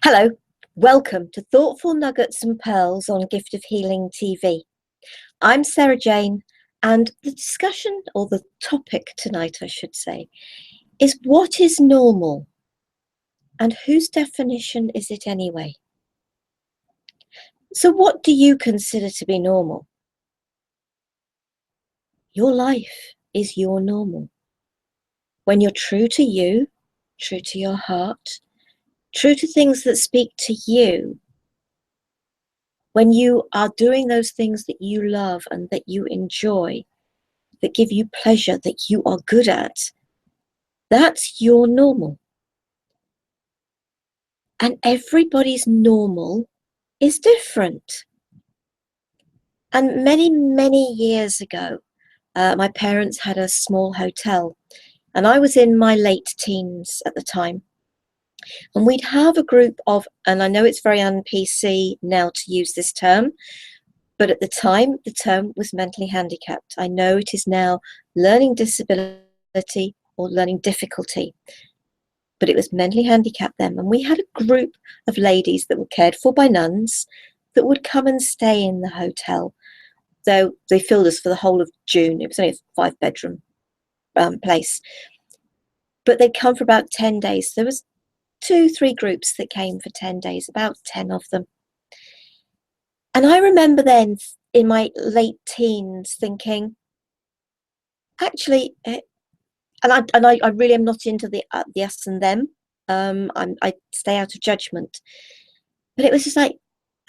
Hello, welcome to Thoughtful Nuggets and Pearls on Gift of Healing TV. I'm Sarah Jane, and the discussion, or the topic tonight, I should say, is what is normal and whose definition is it anyway? So, what do you consider to be normal? Your life is your normal. When you're true to you, true to your heart, true to things that speak to you, when you are doing those things that you love and that you enjoy, that give you pleasure, that you are good at, that's your normal. And everybody's normal is different. And many, many years ago, my parents had a small hotel, and I was in my late teens at the time. And we'd have a group of, and I know it's very un-PC now to use this term, but at the time, the term was mentally handicapped. I know it is now learning disability or learning difficulty, but it was mentally handicapped then. And we had a group of ladies that were cared for by nuns that would come and stay in the hotel. Though they filled us for the whole of June. It was only a 5-bedroom place. But they'd come for about 10 days. There was 2-3 groups that came for 10 days, about 10 of them. And I remember then in my late teens thinking, actually, I really am not into the us and them. I stay out of judgment. But it was just like,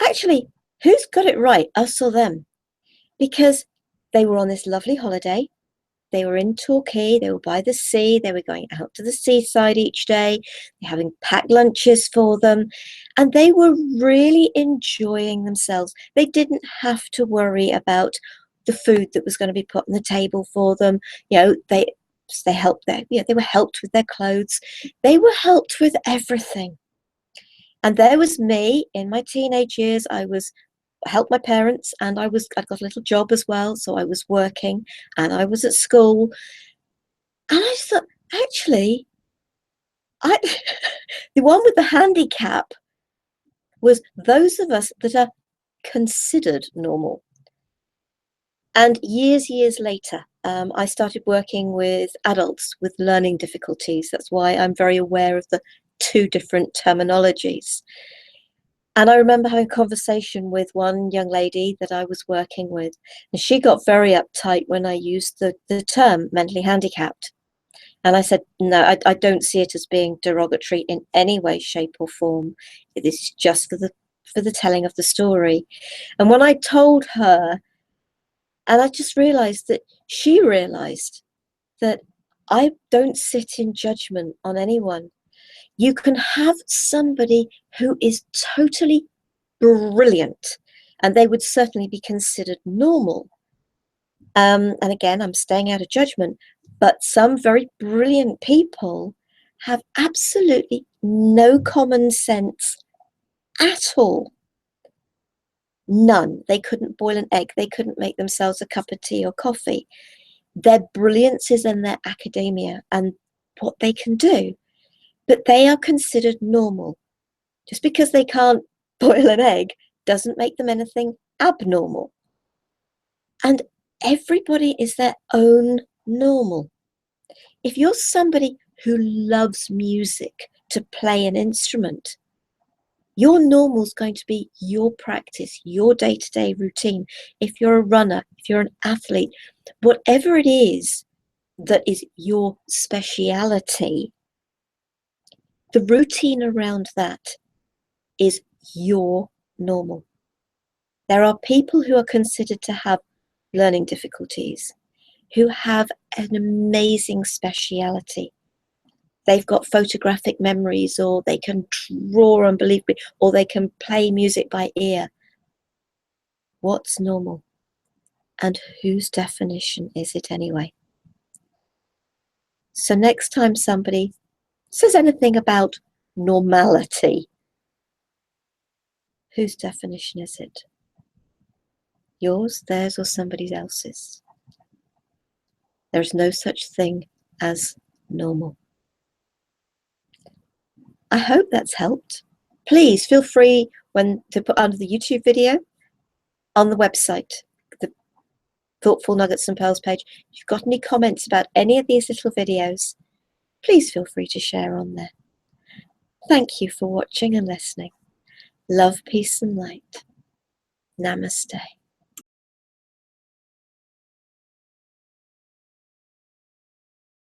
actually, who's got it right, us or them? Because they were on this lovely holiday. They were in Torquay, they were by the sea, they were going out to the seaside each day, they're having packed lunches for them, and they were really enjoying themselves. They didn't have to worry about the food that was going to be put on the table for them. You know, they helped they were helped with their clothes. They were helped with everything. And there was me in my teenage years. I helped my parents, and I'd got a little job as well, so I was working and I was at school, and I just thought, actually, I the one with the handicap was those of us that are considered normal. And years later, I started working with adults with learning difficulties. That's why I'm very aware of the 2 different terminologies. And I remember having a conversation with one young lady that I was working with, and she got very uptight when I used the term mentally handicapped. And I said, no, I don't see it as being derogatory in any way, shape, or form. It is just for the telling of the story. And when I told her, and I just realized that she realized that I don't sit in judgment on anyone. You can have somebody who is totally brilliant, and they would certainly be considered normal. And again, I'm staying out of judgment, but some very brilliant people have absolutely no common sense at all. None. They couldn't boil an egg. They couldn't make themselves a cup of tea or coffee. Their brilliance is in their academia and what they can do, but they are considered normal. Just because they can't boil an egg doesn't make them anything abnormal. And everybody is their own normal. If you're somebody who loves music, to play an instrument, your normal is going to be your practice, your day-to-day routine. If you're a runner, if you're an athlete, whatever it is that is your speciality, the routine around that is your normal. There are people who are considered to have learning difficulties, who have an amazing speciality. They've got photographic memories, or they can draw unbelievably, or they can play music by ear. What's normal? And whose definition is it anyway? So next time somebody says anything about normality, whose definition is it? Yours, theirs, or somebody else's? There is no such thing as normal. I hope that's helped. Please feel free to put under the YouTube video on the website, the Thoughtful Nuggets and Pearls page. If you've got any comments about any of these little videos, please feel free to share on there. Thank you for watching and listening. Love, peace and light. Namaste.